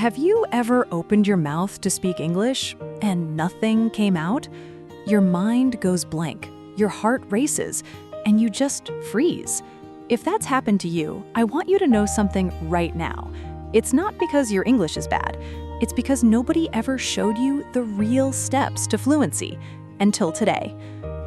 Have you ever opened your mouth to speak English and nothing came out? Your mind goes blank, your heart races, and you just freeze. If that's happened to you, I want you to know something right now. It's not because your English is bad. It's because nobody ever showed you the real steps to fluency until today.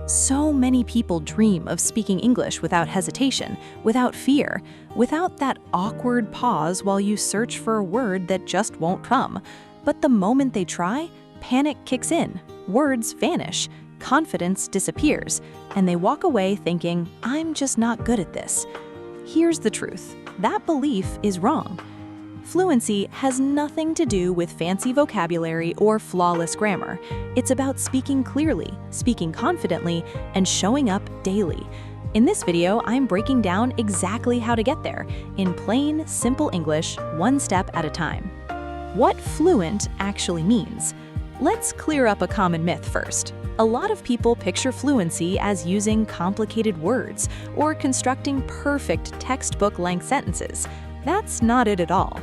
So many people dream of speaking English without hesitation, without fear, without that awkward pause while you search for a word that just won't come. But the moment they try, panic kicks in, words vanish, confidence disappears, and they walk away thinking, "I'm just not good at this." Here's the truth. That belief is wrong. Fluency has nothing to do with fancy vocabulary or flawless grammar. It's about speaking clearly, speaking confidently, and showing up daily. In this video, I'm breaking down exactly how to get there, in plain, simple English, one step at a time. What fluent actually means. Let's clear up a common myth first. A lot of people picture fluency as using complicated words or constructing perfect textbook-length sentences. That's not it at all.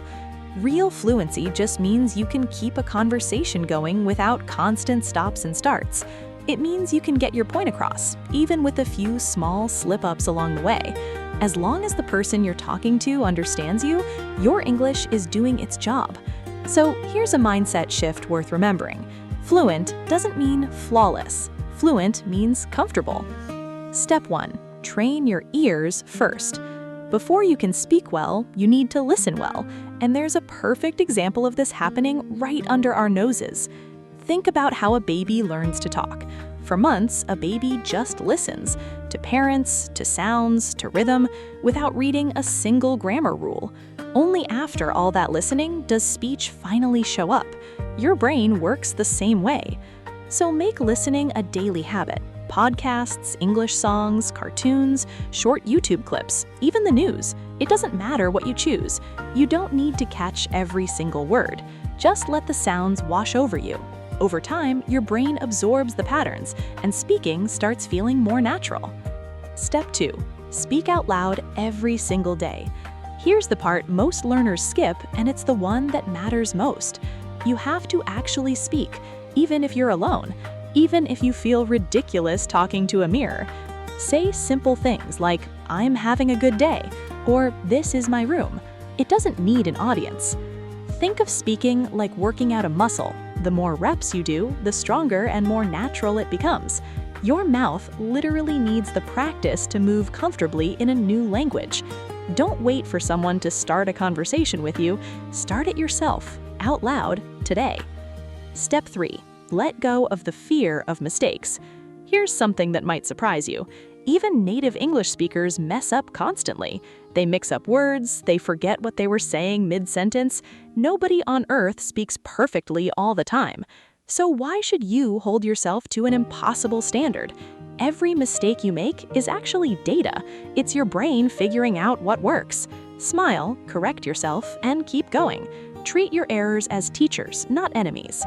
Real fluency just means you can keep a conversation going without constant stops and starts. It means you can get your point across, even with a few small slip-ups along the way. As long as the person you're talking to understands you, your English is doing its job. So here's a mindset shift worth remembering. Fluent doesn't mean flawless. Fluent means comfortable. Step 1. Train your ears first. Before you can speak well, you need to listen well, and there's a perfect example of this happening right under our noses. Think about how a baby learns to talk. For months, a baby just listens to parents, to sounds, to rhythm, without reading a single grammar rule. Only after all that listening does speech finally show up. Your brain works the same way. So make listening a daily habit. Podcasts, English songs, cartoons, short YouTube clips, even the news. It doesn't matter what you choose. You don't need to catch every single word. Just let the sounds wash over you. Over time, your brain absorbs the patterns, and speaking starts feeling more natural. Step 2. Speak out loud every single day. Here's the part most learners skip, and it's the one that matters most. You have to actually speak, even if you're alone. Even if you feel ridiculous talking to a mirror. Say simple things like, "I'm having a good day," or "This is my room." It doesn't need an audience. Think of speaking like working out a muscle. The more reps you do, the stronger and more natural it becomes. Your mouth literally needs the practice to move comfortably in a new language. Don't wait for someone to start a conversation with you. Start it yourself, out loud, today. Step 3. Let go of the fear of mistakes. Here's something that might surprise you. Even native English speakers mess up constantly. They mix up words, they forget what they were saying mid-sentence. Nobody on earth speaks perfectly all the time. So why should you hold yourself to an impossible standard? Every mistake you make is actually data. It's your brain figuring out what works. Smile, correct yourself, and keep going. Treat your errors as teachers, not enemies.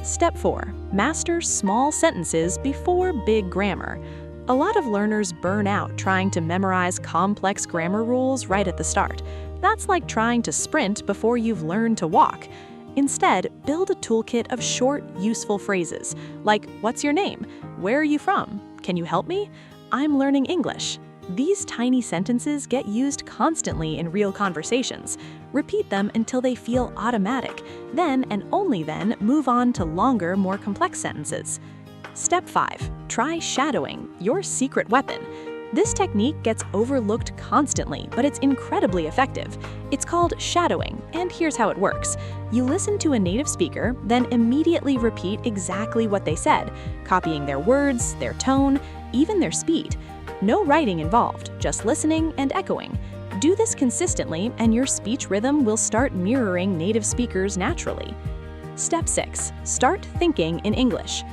Step 4. Master small sentences before big grammar. A lot of learners burn out trying to memorize complex grammar rules right at the start. That's like trying to sprint before you've learned to walk. Instead, build a toolkit of short, useful phrases, like, "What's your name? Where are you from? Can you help me? I'm learning English." These tiny sentences get used constantly in real conversations. Repeat them until they feel automatic. Then, and only then, move on to longer, more complex sentences. Step 5. Try shadowing, your secret weapon. This technique gets overlooked constantly, but it's incredibly effective. It's called shadowing, and here's how it works. You listen to a native speaker, then immediately repeat exactly what they said, copying their words, their tone, even their speed. No writing involved, just listening and echoing. Do this consistently, and your speech rhythm will start mirroring native speakers naturally. Step 6. Start thinking in English.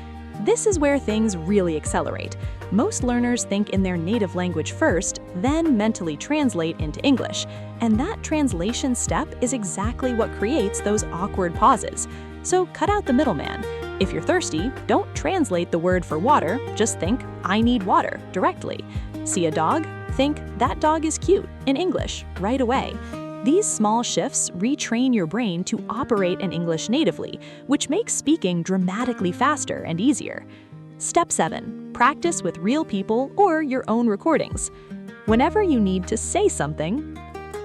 This is where things really accelerate. Most learners think in their native language first, then mentally translate into English. And that translation step is exactly what creates those awkward pauses. So cut out the middleman. If you're thirsty, don't translate the word for water, just think, "I need water," directly. See a dog? Think, "That dog is cute," in English, right away. These small shifts retrain your brain to operate in English natively, which makes speaking dramatically faster and easier. Step 7. Practice with real people or your own recordings. Whenever you need to say something,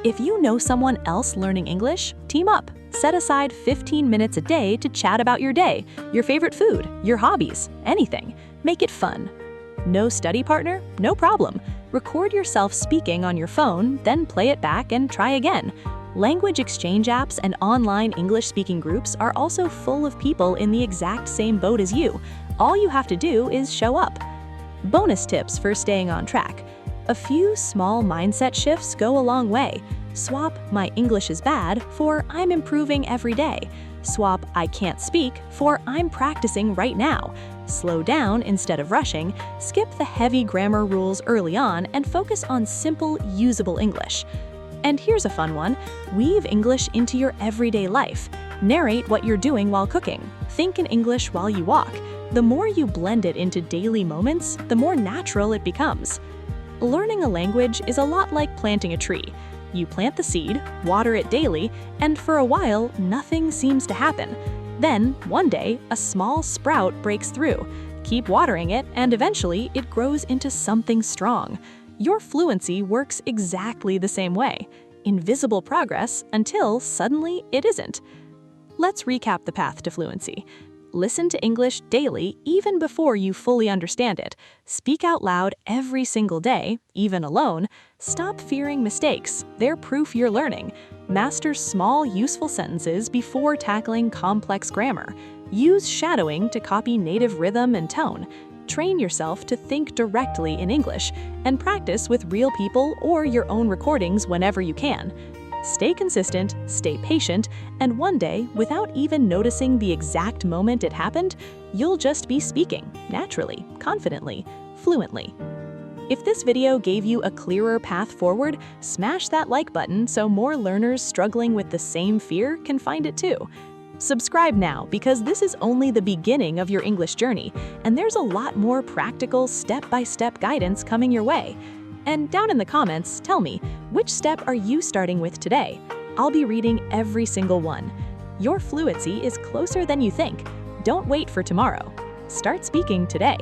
if you know someone else learning English, team up. Set aside 15 minutes a day to chat about your day, your favorite food, your hobbies, anything. Make it fun. No study partner? No problem. Record yourself speaking on your phone, then play it back and try again. Language exchange apps and online English-speaking groups are also full of people in the exact same boat as you. All you have to do is show up. Bonus tips for staying on track. A few small mindset shifts go a long way. Swap "my English is bad" for "I'm improving every day." Swap "I can't speak" for "I'm practicing right now." Slow down instead of rushing. Skip the heavy grammar rules early on and focus on simple, usable English. And here's a fun one. Weave English into your everyday life. Narrate what you're doing while cooking. Think in English while you walk. The more you blend it into daily moments, the more natural it becomes. Learning a language is a lot like planting a tree. You plant the seed, water it daily, and for a while, nothing seems to happen. Then, one day, a small sprout breaks through. Keep watering it, and eventually, it grows into something strong. Your fluency works exactly the same way. Invisible progress until suddenly it isn't. Let's recap the path to fluency. Listen to English daily even before you fully understand it. Speak out loud every single day, even alone. Stop fearing mistakes. They're proof you're learning. Master small, useful sentences before tackling complex grammar. Use shadowing to copy native rhythm and tone. Train yourself to think directly in English, and practice with real people or your own recordings whenever you can. Stay consistent, stay patient, and one day, without even noticing the exact moment it happened, you'll just be speaking, naturally, confidently, fluently. If this video gave you a clearer path forward, smash that like button so more learners struggling with the same fear can find it too. Subscribe now because this is only the beginning of your English journey, and there's a lot more practical, step-by-step guidance coming your way. And down in the comments, tell me, which step are you starting with today? I'll be reading every single one. Your fluency is closer than you think. Don't wait for tomorrow. Start speaking today.